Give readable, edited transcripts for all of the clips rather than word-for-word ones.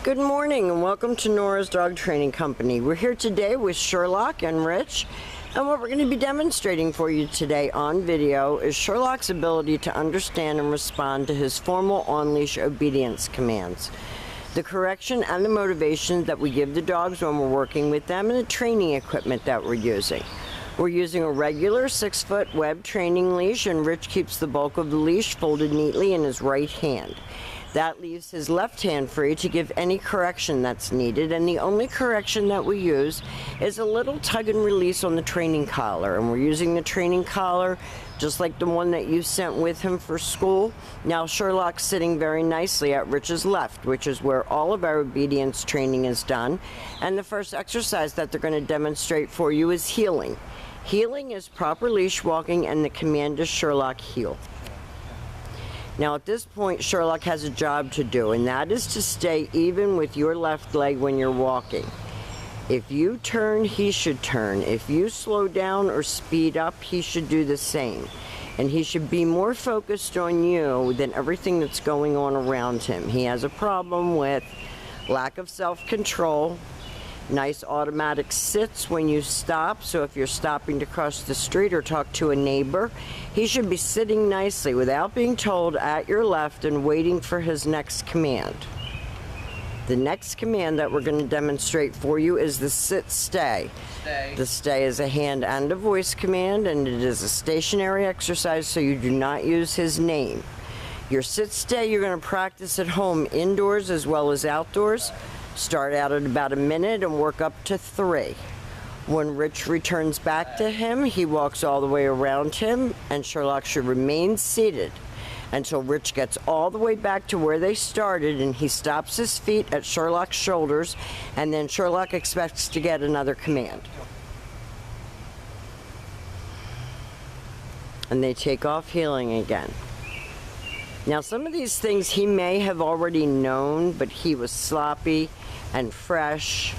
Good morning and welcome to Nora's Dog Training Company. We're here today with Sherlock and Rich, and what we're going to be demonstrating for you today on video is Sherlock's ability to understand and respond to his formal on-leash obedience commands, the correction and the motivation that we give the dogs when we're working with them, and the training equipment that we're using. We're using a regular 6-foot web training leash, and Rich keeps the bulk of the leash folded neatly in his right hand. That leaves his left hand free to give any correction that's needed, and the only correction that we use is a little tug and release on the training collar, and we're using the training collar just like the one that you sent with him for school. Now Sherlock's sitting very nicely at Rich's left, which is where all of our obedience training is done, and the first exercise that they're going to demonstrate for you is heeling. Heeling is proper leash walking, and the command is Sherlock heel. Now at this point, Sherlock has a job to do, and that is to stay even with your left leg when you're walking. If you turn, he should turn. If you slow down or speed up, he should do the same. And he should be more focused on you than everything that's going on around him. He has a problem with lack of self-control, nice automatic sits when you stop, so if you're stopping to cross the street or talk to a neighbor, he should be sitting nicely without being told at your left and waiting for his next command. The next command that we're going to demonstrate for you is the sit-stay. The stay is a hand and a voice command, and it is a stationary exercise, so you do not use his name. Your sit-stay you're going to practice at home indoors as well as outdoors. Start out at about a minute and work up to 3. When Rich returns back to him, he walks all the way around him, and Sherlock should remain seated until Rich gets all the way back to where they started, and he stops his feet at Sherlock's shoulders, and then Sherlock expects to get another command. And they take off heeling again. Now some of these things he may have already known, but he was sloppy and fresh,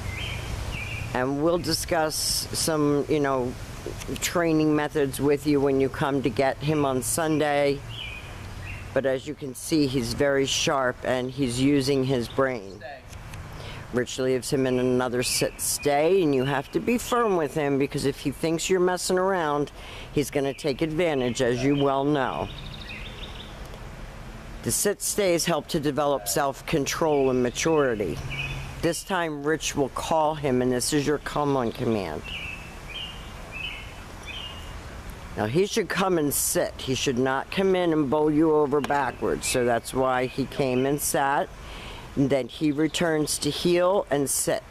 and we'll discuss some, training methods with you when you come to get him on Sunday. But as you can see, he's very sharp and he's using his brain. Rich leaves him in another sit-stay, and you have to be firm with him because if he thinks you're messing around, he's going to take advantage, as you well know. The sit-stays help to develop self-control and maturity. This time Rich will call him, and this is your come on command. Now he should come and sit. He should not come in and bowl you over backwards. So that's why he came and sat. And then he returns to heel and sit.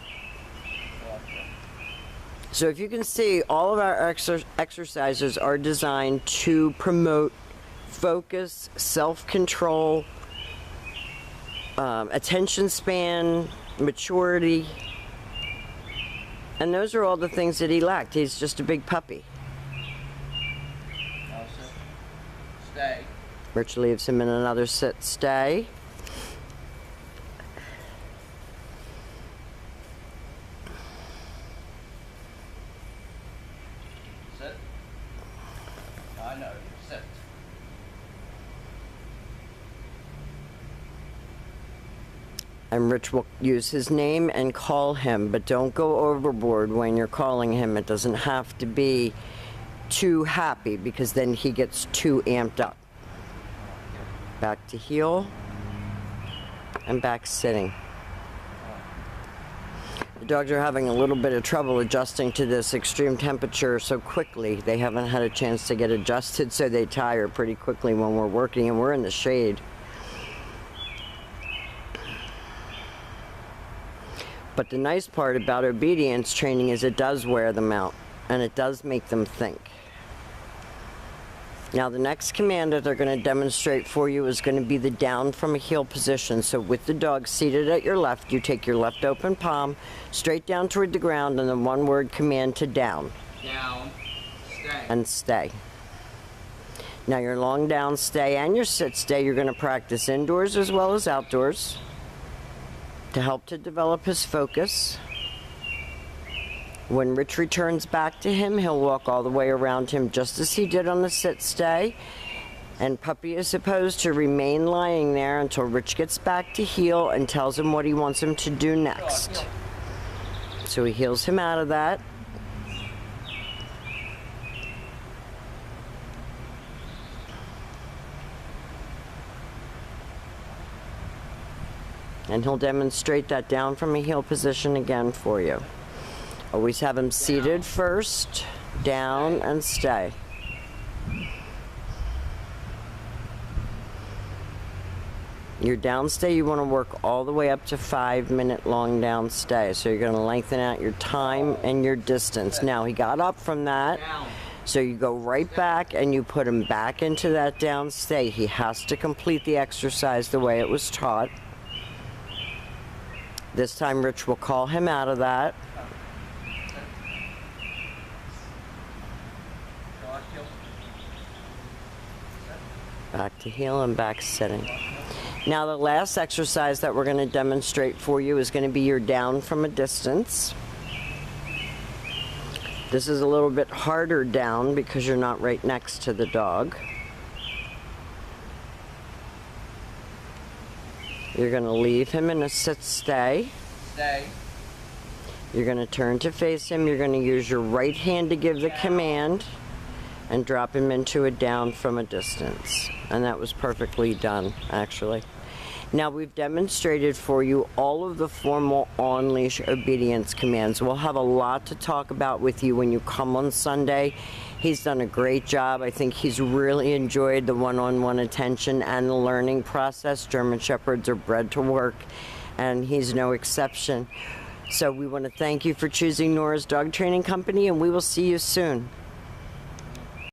So if you can see, all of our exercises are designed to promote focus, self-control, attention span, maturity, and those are all the things that he lacked. He's just a big puppy. Stay. Rich leaves him in another sit-stay. Sit. I know. Sit. And Rich will use his name and call him, but don't go overboard when you're calling him. It doesn't have to be too happy because then he gets too amped up. Back to heel and back sitting. The dogs are having a little bit of trouble adjusting to this extreme temperature so quickly. They haven't had a chance to get adjusted, so they tire pretty quickly when we're working, and we're in the shade. But the nice part about obedience training is it does wear them out, and it does make them think. Now the next command that they're going to demonstrate for you is going to be the down from a heel position. So with the dog seated at your left, you take your left open palm straight down toward the ground, and the one-word command to down. Down. Stay. And stay. Now your long down stay and your sit stay you're going to practice indoors as well as outdoors to help to develop his focus. When Rich returns back to him, he'll walk all the way around him just as he did on the sit-stay. And Puppy is supposed to remain lying there until Rich gets back to heel and tells him what he wants him to do next. So he heels him out of that. And he'll demonstrate that down from a heel position again for you. Always have him seated first, down, and stay. Your down stay, you want to work all the way up to 5-minute long down stay. So you're going to lengthen out your time and your distance. Now he got up from that, so you go right back and you put him back into that down stay. He has to complete the exercise the way it was taught. This time Rich will call him out of that. Back to heel and back sitting. Now the last exercise that we're going to demonstrate for you is going to be your down from a distance. This is a little bit harder down because you're not right next to the dog. You're going to leave him in a sit-stay. Stay. You're going to turn to face him. You're going to use your right hand to give the command and drop him into a down from a distance. And that was perfectly done, actually. Now we've demonstrated for you all of the formal on-leash obedience commands. We'll have a lot to talk about with you when you come on Sunday. He's done a great job. I think he's really enjoyed the one-on-one attention and the learning process. German Shepherds are bred to work, and he's no exception. So we want to thank you for choosing Nora's Dog Training Company, and we will see you soon.